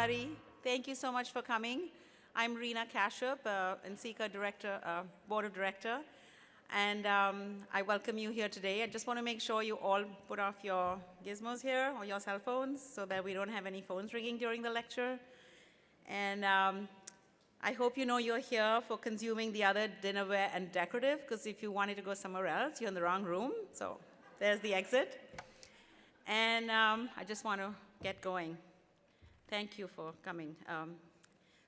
everybody. Thank you so much for coming. I'm Reena Kashyap, NCECA Director, Board of Director, and I welcome you here today. I just want to make sure you all put off your gizmos here or your cell phones so that we don't have any phones ringing during the lecture. And I hope you know you're here for consuming the other dinnerware and decorative, because if you wanted to go somewhere else, you're in the wrong room. So there's the exit. And I just want to get going. Thank you for coming.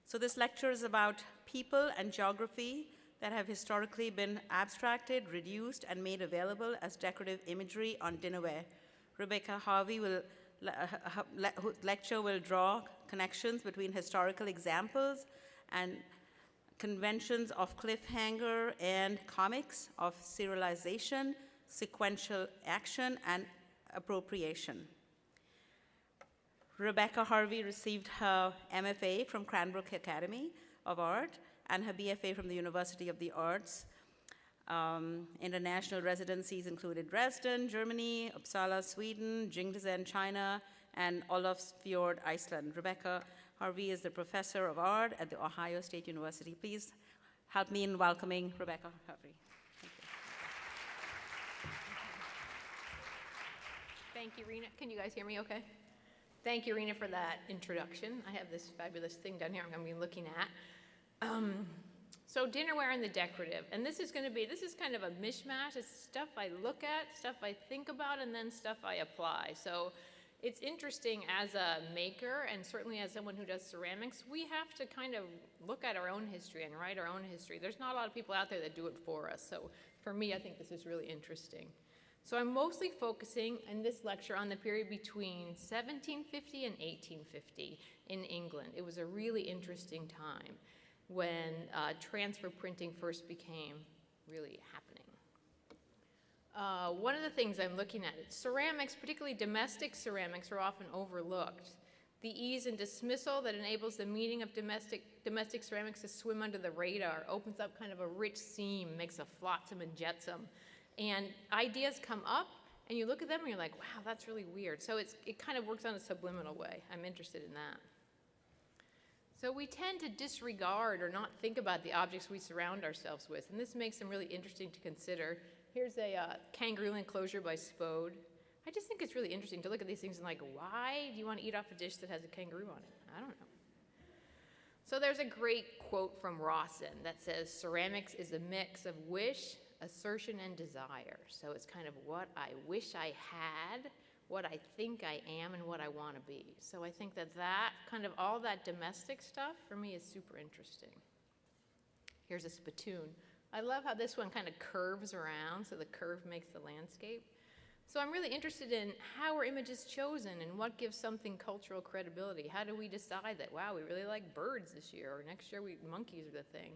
So this lecture is about people and geography that have historically been abstracted, reduced, and made available as decorative imagery on dinnerware. Rebecca Harvey lecture will draw connections between historical examples and conventions of cliffhanger and comics, of serialization, sequential action, and appropriation. Rebecca Harvey received her MFA from Cranbrook Academy of Art and her BFA from the University of the Arts. International residencies included Dresden, Germany, Uppsala, Sweden, Jingdezhen, China, and Olofsfjord, Iceland. Rebecca Harvey is the professor of art at the Ohio State University. Please help me in welcoming Rebecca Harvey. Thank you, Reena. Can you guys hear me okay? Thank you, Reena, for that introduction. I have this fabulous thing down here I'm going to be looking at. So dinnerware and the decorative. And this is kind of a mishmash. It's stuff I look at, stuff I think about, and then stuff I apply. So it's interesting as a maker, and certainly as someone who does ceramics, we have to kind of look at our own history and write our own history. There's not a lot of people out there that do it for us. So for me, I think this is really interesting. So I'm mostly focusing in this lecture on the period between 1750 and 1850 in England. It was a really interesting time when transfer printing first became really happening. One of the things I'm looking at is ceramics, particularly domestic ceramics, are often overlooked. The ease and dismissal that enables the meaning of domestic ceramics to swim under the radar opens up kind of a rich seam, makes a flotsam and jetsam. And ideas come up, and you look at them, and you're like, wow, that's really weird. So it kind of works on a subliminal way. I'm interested in that. So we tend to disregard or not think about the objects we surround ourselves with, and this makes them really interesting to consider. Here's a kangaroo enclosure by Spode. I just think it's really interesting to look at these things and like, why do you want to eat off a dish that has a kangaroo on it? I don't know. So there's a great quote from Rawson that says, ceramics is a mix of wish, assertion, and desire. So it's kind of what I wish I had, what I think I am, and what I want to be. So I think that kind of all that domestic stuff for me is super interesting. Here's a spittoon. I love how this one kind of curves around, so the curve makes the landscape. So I'm really interested in how are images chosen and what gives something cultural credibility. How do we decide that, wow, we really like birds this year, or next year monkeys are the thing.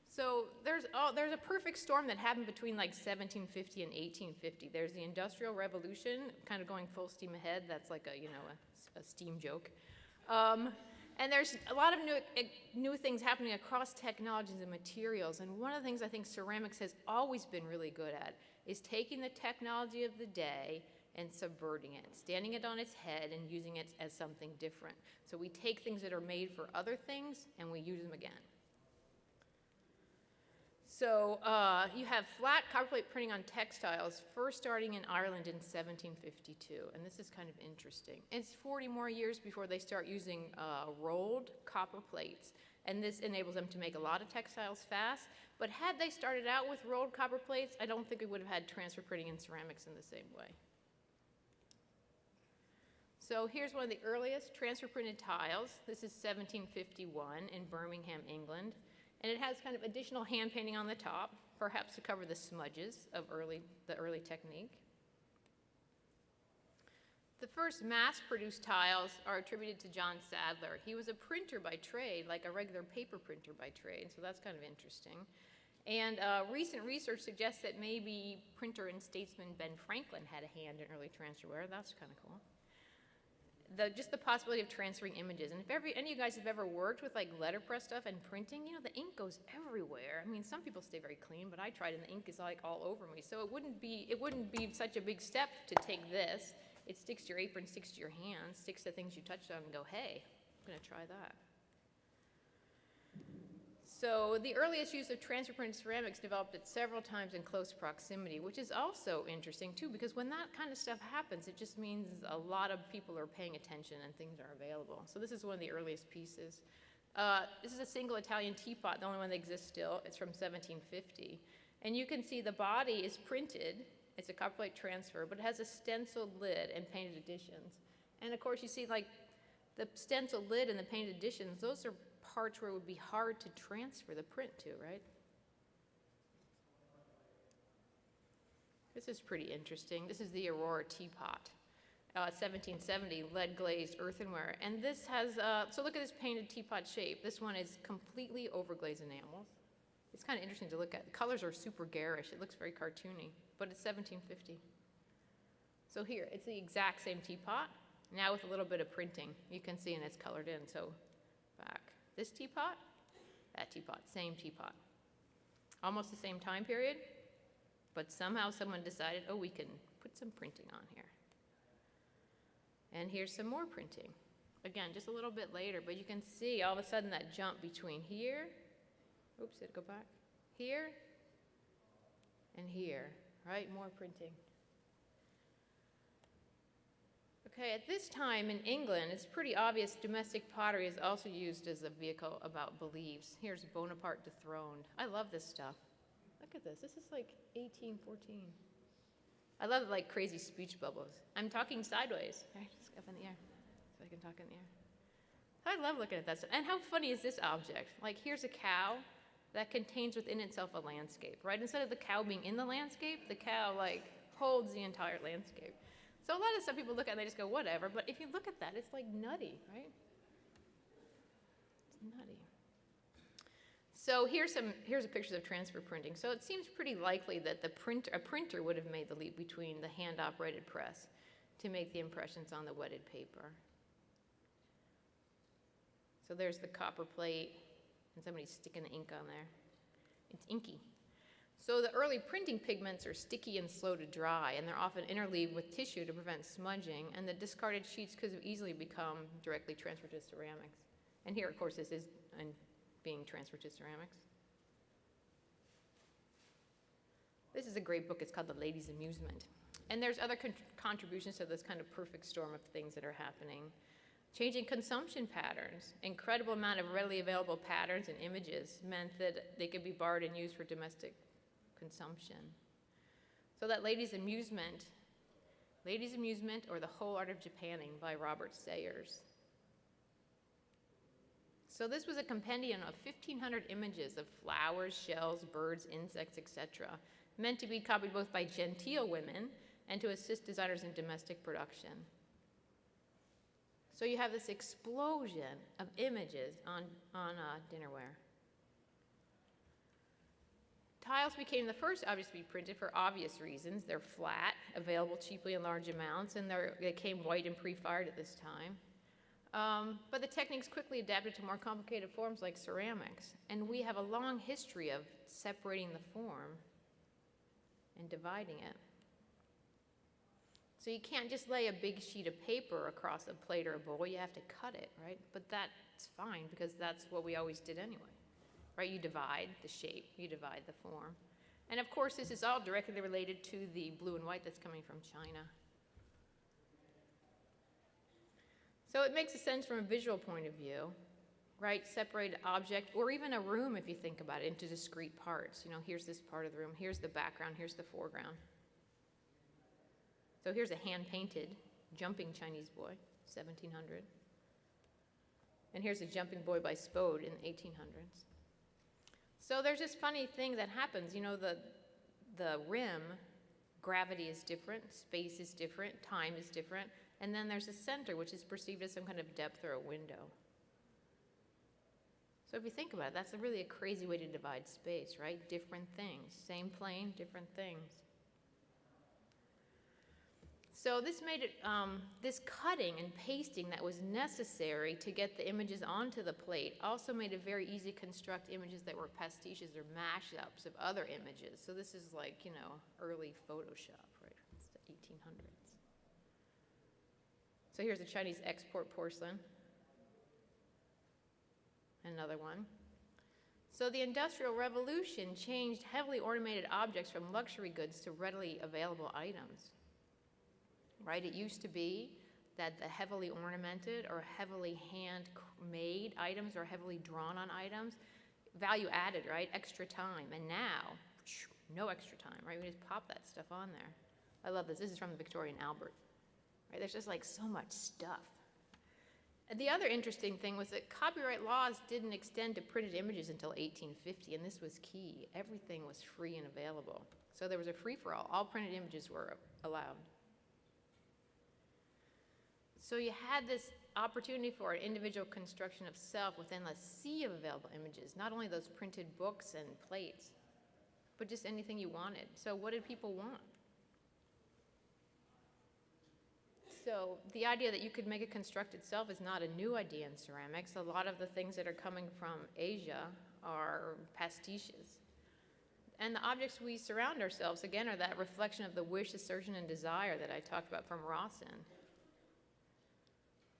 So there's a perfect storm that happened between like 1750 and 1850. There's the Industrial Revolution, kind of going full steam ahead. That's like a steam joke. And there's a lot of new things happening across technologies and materials. And one of the things I think ceramics has always been really good at is taking the technology of the day and subverting it, standing it on its head and using it as something different. So we take things that are made for other things and we use them again. So you have flat copperplate printing on textiles, first starting in Ireland in 1752, and this is kind of interesting. It's 40 more years before they start using rolled copper plates, and this enables them to make a lot of textiles fast, but had they started out with rolled copper plates, I don't think we would have had transfer printing in ceramics in the same way. So here's one of the earliest transfer printed tiles. This is 1751 in Birmingham, England. And it has kind of additional hand painting on the top, perhaps to cover the smudges of the early technique. The first mass-produced tiles are attributed to John Sadler. He was a printer by trade, like a regular paper printer by trade, so that's kind of interesting. And recent research suggests that maybe printer and statesman Ben Franklin had a hand in early transferware. That's kind of cool. Just the possibility of transferring images. And if any of you guys have ever worked with like letterpress stuff and printing, the ink goes everywhere. I mean, some people stay very clean, but I tried and the ink is like all over me. So it wouldn't be such a big step to take this. It sticks to your apron, sticks to your hands, sticks to things you touched on and go, hey, I'm going to try that. So the earliest use of transfer printed ceramics developed at several times in close proximity, which is also interesting too, because when that kind of stuff happens, it just means a lot of people are paying attention and things are available. So this is one of the earliest pieces. This is a single Italian teapot, the only one that exists still. It's from 1750. And you can see the body is printed. It's a copperplate transfer, but it has a stenciled lid and painted editions. And of course, you see like the stenciled lid and the painted editions, those are parts where it would be hard to transfer the print to, right? This is pretty interesting. This is the Aurora teapot, 1770, lead glazed earthenware. And this has, so look at this painted teapot shape. This one is completely overglazed enamels. It's kind of interesting to look at. The colors are super garish. It looks very cartoony, but it's 1750. So here, it's the exact same teapot, now with a little bit of printing. You can see, and it's colored in, so back. This teapot, that teapot, same teapot. Almost the same time period, but somehow someone decided, oh, we can put some printing on here. And here's some more printing. Again, just a little bit later, but you can see all of a sudden that jump between here, oops, did it go back? Here and here, right? More printing. Okay, at this time in England, it's pretty obvious domestic pottery is also used as a vehicle about beliefs. Here's Bonaparte dethroned. I love this stuff. Look at this. This is like 1814. I love like crazy speech bubbles. I'm talking sideways. Right, just up in the air so I can talk in the air. I love looking at that stuff. And how funny is this object? Like here's a cow that contains within itself a landscape, right? Instead of the cow being in the landscape, the cow like holds the entire landscape. So a lot of stuff people look at and they just go, whatever. But if you look at that, it's like nutty, right? It's nutty. So here's a picture of transfer printing. So it seems pretty likely that a printer would have made the leap between the hand-operated press to make the impressions on the wetted paper. So there's the copper plate, and somebody's sticking the ink on there. It's inky. So the early printing pigments are sticky and slow to dry, and they're often interleaved with tissue to prevent smudging, and the discarded sheets could have easily become directly transferred to ceramics. And here, of course, this is being transferred to ceramics. This is a great book. It's called The Lady's Amusement. And there's other contributions to this kind of perfect storm of things that are happening. Changing consumption patterns. Incredible amount of readily available patterns and images meant that they could be borrowed and used for domestic consumption. So that Lady's Amusement or The Whole Art of Japanning by Robert Sayers. So this was a compendium of 1,500 images of flowers, shells, birds, insects, etc., meant to be copied both by genteel women and to assist designers in domestic production. So you have this explosion of images on dinnerware. Tiles became the first objects to be printed for obvious reasons. They're flat, available cheaply in large amounts, and they came white and pre-fired at this time. But the techniques quickly adapted to more complicated forms like ceramics. And we have a long history of separating the form and dividing it. So you can't just lay a big sheet of paper across a plate or a bowl. You have to cut it, right? But that's fine because that's what we always did anyway, right? You divide the shape, you divide the form. And of course, this is all directly related to the blue and white that's coming from China. So it makes sense from a visual point of view, right? Separate object, or even a room if you think about it, into discrete parts. You know, here's this part of the room, here's the background, here's the foreground. So here's a hand-painted jumping Chinese boy, 1700. And here's a jumping boy by Spode in the 1800s. So there's this funny thing that happens. You know, the rim, gravity is different, space is different, time is different, and then there's a center, which is perceived as some kind of depth or a window. So if you think about it, that's really a crazy way to divide space, right? Different things, same plane, different things. So this made it, this cutting and pasting that was necessary to get the images onto the plate also made it very easy to construct images that were pastiches or mashups of other images. So this is like, you know, early Photoshop, right? It's the 1800s. So here's a Chinese export porcelain. another one. So the Industrial Revolution changed heavily ornamented objects from luxury goods to readily available items, right? It used to be that the heavily ornamented or heavily handmade items or heavily drawn on items, value added, right? Extra time. And now, no extra time, right? We just pop that stuff on there. I love this. This is from the Victorian Albert, right? There's just like so much stuff. And the other interesting thing was that copyright laws didn't extend to printed images until 1850, and this was key. Everything was free and available. So there was a free-for-all. All printed images were allowed. So you had this opportunity for an individual construction of self within a sea of available images, not only those printed books and plates, but just anything you wanted. So what did people want? So the idea that you could make a constructed self is not a new idea in ceramics. A lot of the things that are coming from Asia are pastiches. And the objects we surround ourselves, again, are that reflection of the wish, assertion, and desire that I talked about from Rawson.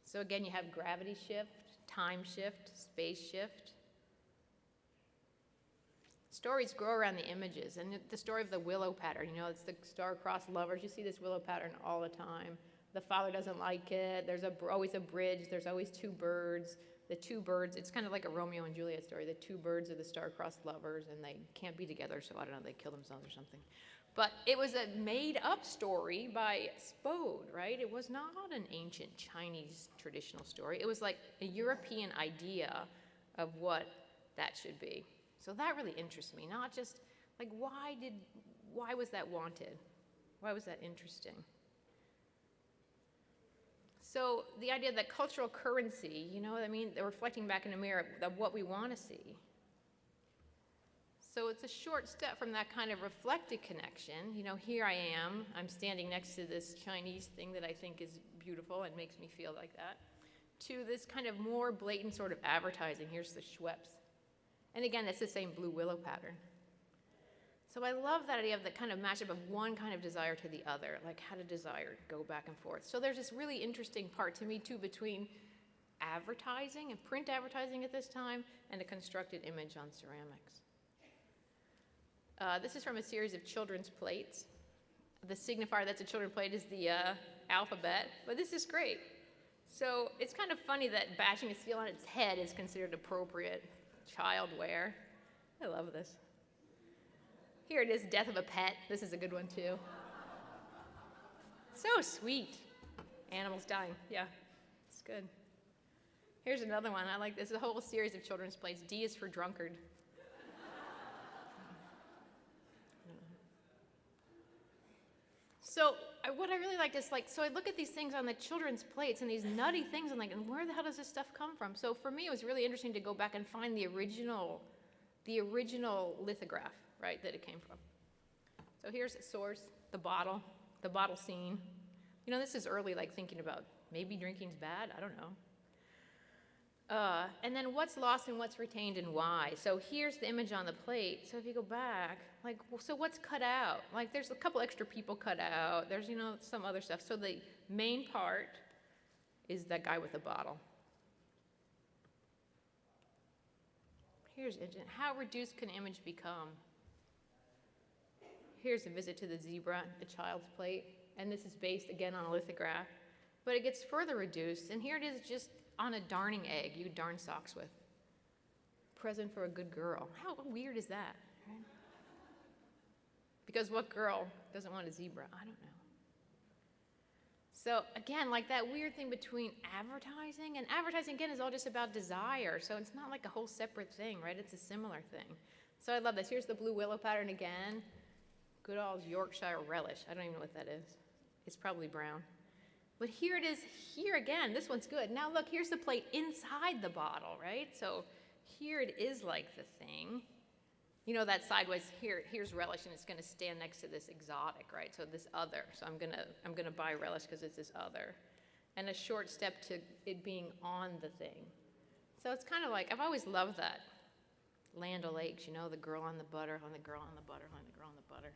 So again, you have gravity shift, time shift, space shift. Stories grow around the images, and the story of the willow pattern, you know, it's the star-crossed lovers. You see this willow pattern all the time. The father doesn't like it. There's always a bridge. There's always two birds. The two birds, it's kind of like a Romeo and Juliet story. The two birds are the star-crossed lovers, and they can't be together, so I don't know, they kill themselves or something. But it was a made-up story by Spode, right? It was not an ancient Chinese traditional story. It was like a European idea of what that should be. So that really interests me, not just, like, why was that wanted? Why was that interesting? So the idea that cultural currency, you know what I mean? They're reflecting back in a mirror of what we want to see. So it's a short step from that kind of reflected connection. You know, here I am, I'm standing next to this Chinese thing that I think is beautiful and makes me feel like that, to this kind of more blatant sort of advertising. Here's the Schweppes. And again, it's the same blue willow pattern. So I love that idea of the kind of mashup of one kind of desire to the other, like how did desire go back and forth. So there's this really interesting part to me too between advertising and print advertising at this time and a constructed image on ceramics. This is from a series of children's plates. The signifier that's a children's plate is the alphabet, but this is great. So it's kind of funny that bashing a seal on its head is considered appropriate child wear. I love this. Here it is, death of a pet. This is a good one too. So sweet. Animals dying, yeah, it's good. Here's another one, I like this, a whole series of children's plates. D is for drunkard. So what I really liked is so I look at these things on the children's plates and these nutty things, and and where the hell does this stuff come from? So for me, it was really interesting to go back and find the original lithograph, right, that it came from. So here's the source, the bottle scene. You know, this is early, thinking about maybe drinking's bad, I don't know. And then what's lost and what's retained and why. So here's the image on the plate. So if you go back, so what's cut out? There's a couple extra people cut out. There's, some other stuff. So the main part is that guy with the bottle. Here's how reduced can image become? Here's a visit to the zebra, the child's plate. And this is based, again, on a lithograph. But it gets further reduced. And here it is just on a darning egg you darn socks with. Present for a good girl. How weird is that? Right? Because what girl doesn't want a zebra? I don't know. So again, that weird thing between advertising, and advertising again is all just about desire. So it's not a whole separate thing, right? It's a similar thing. So I love this. Here's the blue willow pattern again. Good old Yorkshire relish. I don't even know what that is. It's probably brown. But here it is, here again, this one's good. Now look, here's the plate inside the bottle, right? So here it is the thing. You know that sideways, here's relish, and it's gonna stand next to this exotic, right? So this other, so I'm gonna buy relish because it's this other. And a short step to it being on the thing. So it's kind of I've always loved that. Land O'Lakes, the girl on the butter, on the girl on the butter, on the girl on the butter.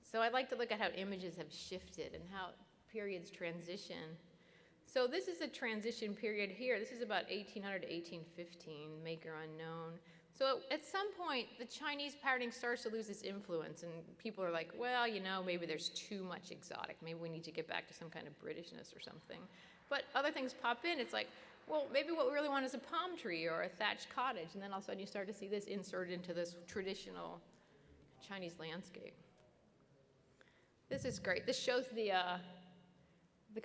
So I'd like to look at how images have shifted and how periods transition. So this is a transition period here. This is about 1800 to 1815, maker unknown. So at some point, the Chinese patterning starts to lose its influence, and people are like, well, you know, maybe there's too much exotic. Maybe we need to get back to some kind of Britishness or something. But other things pop in. It's like, well, maybe what we really want is a palm tree or a thatched cottage, and then all of a sudden you start to see this inserted into this traditional Chinese landscape. This is great. This shows the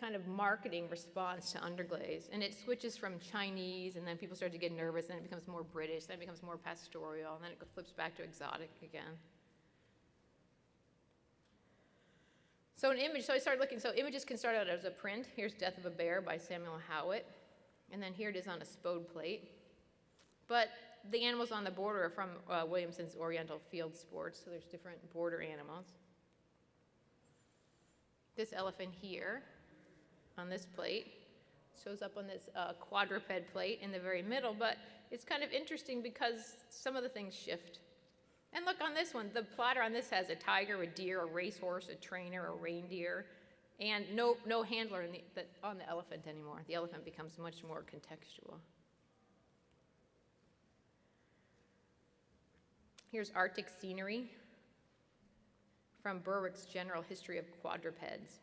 kind of marketing response to underglaze. And it switches from Chinese, and then people start to get nervous, and it becomes more British, then it becomes more pastoral, and then it flips back to exotic again. So an image, so I started looking, so images can start out as a print. Here's Death of a Bear by Samuel Howitt. And then here it is on a spode plate. But the animals on the border are from Williamson's Oriental Field Sports, so there's different border animals. This elephant here on this plate shows up on this quadruped plate in the very middle, but it's kind of interesting because some of the things shift. And look on this one, the platter on this has a tiger, a deer, a racehorse, a trainer, a reindeer, and no handler on the elephant anymore. The elephant becomes much more contextual. Here's Arctic scenery from Berwick's General History of Quadrupeds.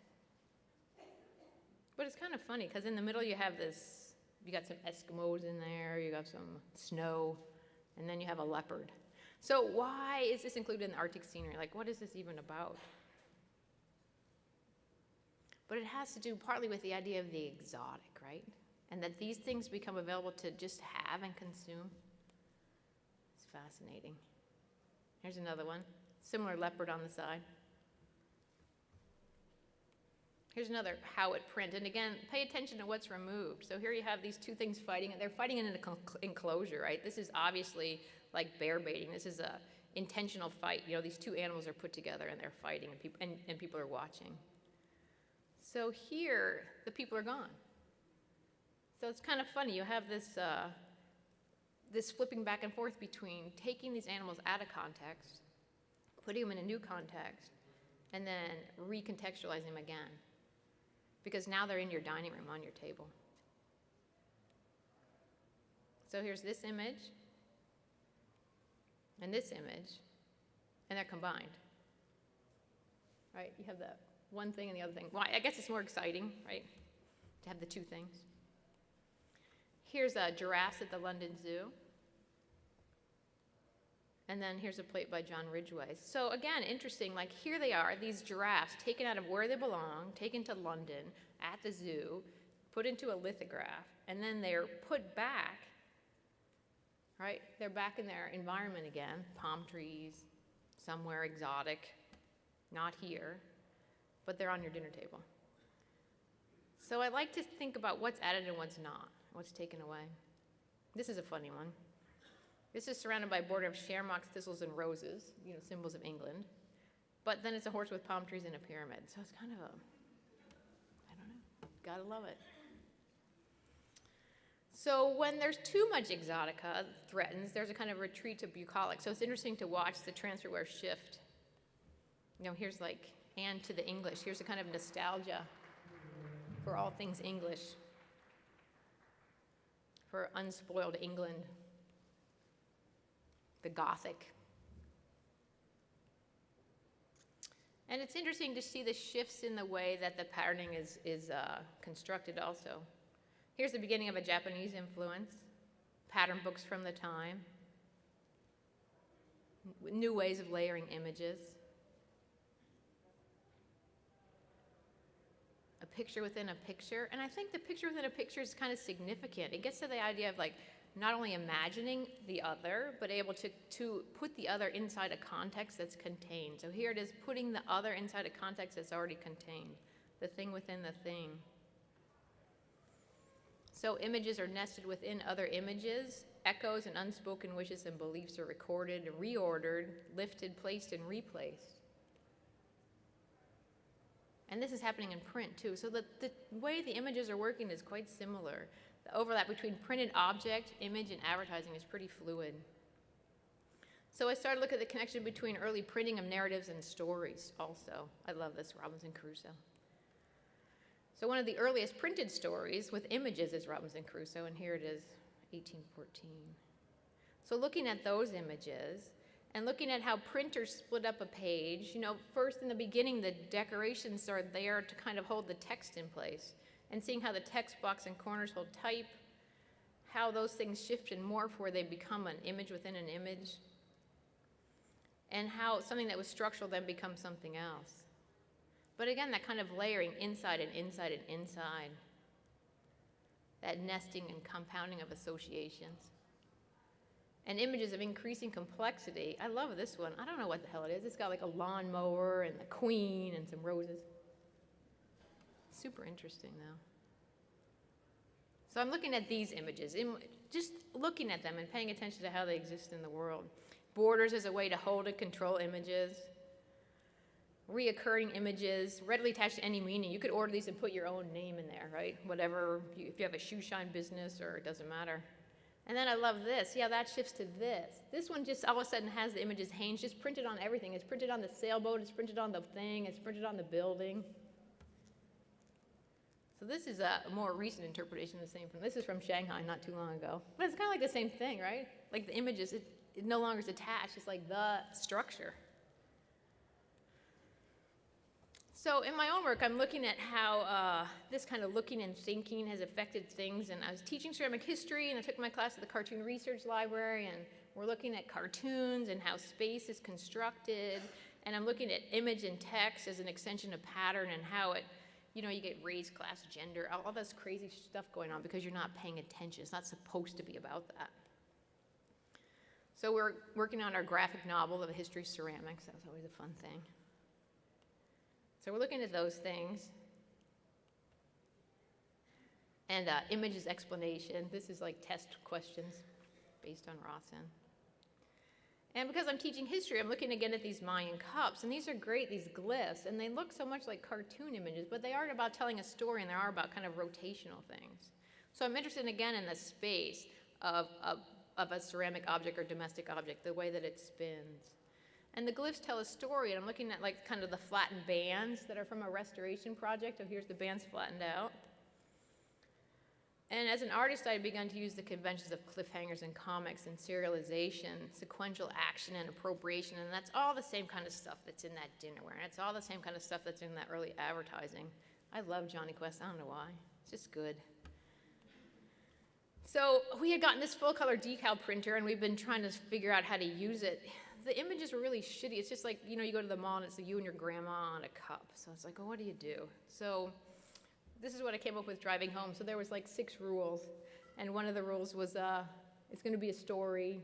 But it's kind of funny, because in the middle you have this, you got some Eskimos in there, you got some snow, and then you have a leopard. So why is this included in the Arctic scenery? Like, what is this even about? But it has to do partly with the idea of the exotic, right? And that these things become available to just have and consume. It's fascinating. Here's another one, similar leopard on the side. Here's another Howitt print, and again, pay attention to what's removed. So here you have these two things fighting, and they're fighting in an enclosure, right? This is obviously like bear baiting. This is a intentional fight. You know, these two animals are put together and they're fighting, and people are watching. So here, the people are gone. So it's kind of funny. You have this this flipping back and forth between taking these animals out of context, putting them in a new context, and then recontextualizing them again. Because now they're in your dining room on your table. So here's this image, and this image, and they're combined. Right? You have the one thing and the other thing. Well, I guess it's more exciting, right, to have the two things. Here's giraffes at the London Zoo. And then here's a plate by John Ridgeway. So again, interesting, like here they are, these giraffes taken out of where they belong, taken to London at the zoo, put into a lithograph, and then they're put back, right? They're back in their environment again, palm trees, somewhere exotic, not here, but they're on your dinner table. So I like to think about what's added and what's not, what's taken away. This is a funny one. This is surrounded by a border of shamrocks, thistles, and roses, you know, symbols of England. But then it's a horse with palm trees and a pyramid. So it's kind of a, I don't know, gotta love it. So when there's too much exotica threatens, there's a kind of retreat to bucolic. So it's interesting to watch the transferware shift. You know, here's like, and to the English. Here's a kind of nostalgia for all things English, for unspoiled England. The Gothic. And it's interesting to see the shifts in the way that the patterning is constructed also. Here's the beginning of a Japanese influence, pattern books from the time, new ways of layering images, a picture within a picture. And I think the picture within a picture is kind of significant. It gets to the idea of like, not only imagining the other, but able to put the other inside a context that's contained. So here it is, putting the other inside a context that's already contained, the thing within the thing. So images are nested within other images. Echoes and unspoken wishes and beliefs are recorded, reordered, lifted, placed, and replaced. And this is happening in print too. So the way the images are working is quite similar. The overlap between printed object, image, and advertising is pretty fluid. So I started looking at the connection between early printing of narratives and stories also. I love this, Robinson Crusoe. So one of the earliest printed stories with images is Robinson Crusoe, and here it is, 1814. So looking at those images, and looking at how printers split up a page, first in the beginning, the decorations are there to kind of hold the text in place, and seeing how the text box and corners hold type, how those things shift and morph where they become an image within an image, and how something that was structural then becomes something else. But again, that kind of layering inside and inside and inside, that nesting and compounding of associations. And images of increasing complexity. I love this one. I don't know what the hell it is. It's got like a lawnmower and the queen and some roses. Super interesting, though. So I'm looking at these images, just looking at them and paying attention to how they exist in the world. Borders as a way to hold and control images. Reoccurring images, readily attached to any meaning. You could order these and put your own name in there, right? Whatever, if you have a shoe shine business, or it doesn't matter. And then I love this. Yeah, that shifts to this. This one just all of a sudden has the images hanged, just printed on everything. It's printed on the sailboat, it's printed on the thing, it's printed on the building. So this is a more recent interpretation of the same from, this is from Shanghai not too long ago. But it's kind of like the same thing, right? Like the images, it no longer is attached, it's like the structure. So in my own work, I'm looking at how this kind of looking and thinking has affected things. And I was teaching ceramic history, and I took my class at the Cartoon Research Library, and we're looking at cartoons and how space is constructed. And I'm looking at image and text as an extension of pattern, and how it, you get race, class, gender, all this crazy stuff going on because you're not paying attention. It's not supposed to be about that. So we're working on our graphic novel of the history of ceramics. That was always a fun thing. So we're looking at those things. And images explanation. This is like test questions based on Rawson. And because I'm teaching history, I'm looking again at these Mayan cups. And these are great, these glyphs. And they look so much like cartoon images, but they aren't about telling a story, and they are about kind of rotational things. So I'm interested again in the space of a ceramic object or domestic object, the way that it spins. And the glyphs tell a story, and I'm looking at like kind of the flattened bands that are from a restoration project. So here's the bands flattened out. And as an artist, I had begun to use the conventions of cliffhangers in comics and serialization, sequential action and appropriation, and that's all the same kind of stuff that's in that dinnerware, and it's all the same kind of stuff that's in that early advertising. I love Johnny Quest, I don't know why, it's just good. So we had gotten this full color decal printer, and we've been trying to figure out how to use it. The images were really shitty. It's just like, you go to the mall and it's you and your grandma on a cup. So it's like, well, what do you do? So this is what I came up with driving home. So there was like 6 rules. And one of the rules was it's going to be a story.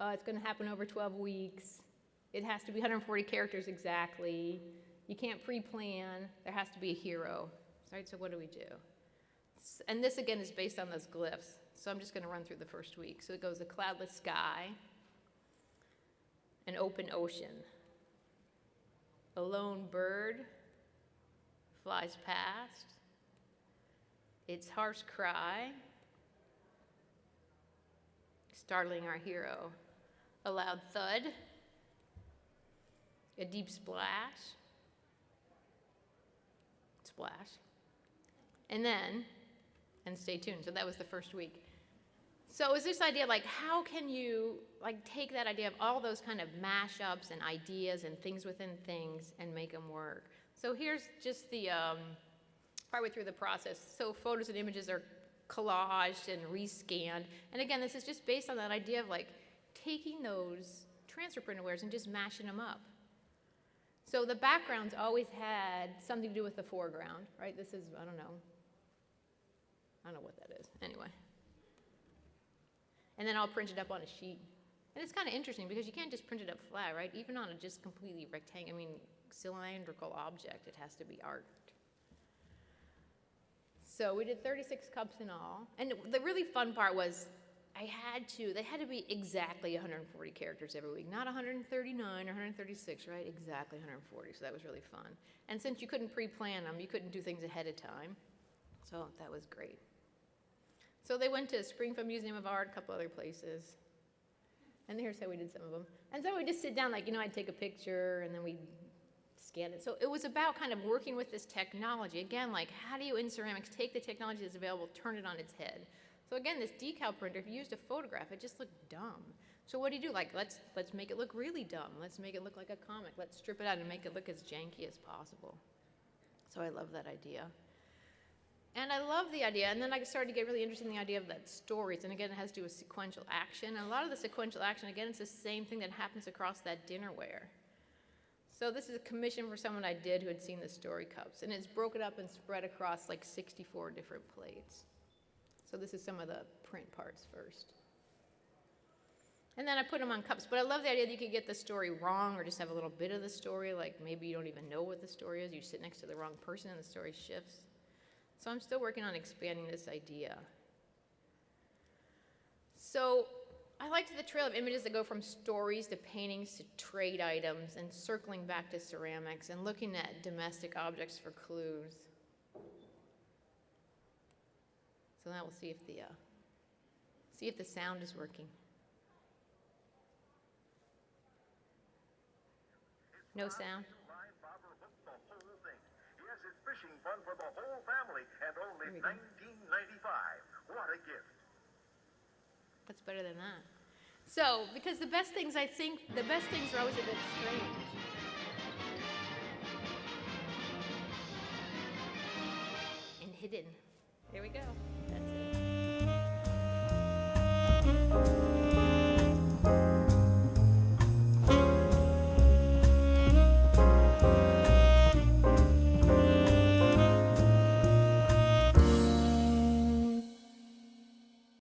It's going to happen over 12 weeks. It has to be 140 characters exactly. You can't pre-plan. There has to be a hero. Right, so what do we do? And this, again, is based on those glyphs. So I'm just going to run through the first week. So it goes a cloudless sky, an open ocean, a lone bird flies past, its harsh cry, startling our hero, a loud thud, a deep splash, and then, and stay tuned. So that was the first week. So it was this idea, like, how can you, like, take that idea of all those kind of mashups and ideas and things within things and make them work? So here's just the partway through the process. So photos and images are collaged and rescanned. And again, this is just based on that idea of, like, taking those transfer printawares and just mashing them up. So the backgrounds always had something to do with the foreground, right? This is, I don't know what that is. Anyway. And then I'll print it up on a sheet. And it's kind of interesting because you can't just print it up flat, right? Even on a just completely cylindrical object, it has to be art. So we did 36 cups in all. And the really fun part was they had to be exactly 140 characters every week, not 139 or 136, right? Exactly 140, so that was really fun. And since you couldn't pre-plan them, you couldn't do things ahead of time. So that was great. So they went to Springfield Museum of Art, a couple other places. And here's how we did some of them. And so we just sit down, like, I'd take a picture, and then we'd scan it. So it was about kind of working with this technology. Again, like how do you in ceramics take the technology that's available, turn it on its head? So again, this decal printer, if you used a photograph, it just looked dumb. So what do you do? Like, let's make it look really dumb. Let's make it look like a comic. Let's strip it out and make it look as janky as possible. So I love that idea. And I love the idea, and then I started to get really interested in the idea of that stories, and again, it has to do with sequential action. And a lot of the sequential action, again, it's the same thing that happens across that dinnerware. So this is a commission for someone I did who had seen the story cups, and it's broken up and spread across like 64 different plates. So this is some of the print parts first. And then I put them on cups, but I love the idea that you could get the story wrong or just have a little bit of the story, like maybe you don't even know what the story is, you sit next to the wrong person and the story shifts. So I'm still working on expanding this idea. So I liked the trail of images that go from stories to paintings to trade items and circling back to ceramics and looking at domestic objects for clues. So now we'll see if the sound is working. No sound. Yes, it's fishing fun for the whole family and only $19.95. What a gift. What's better than that? So, because the best things are always a bit strange. And hidden. There we go. That's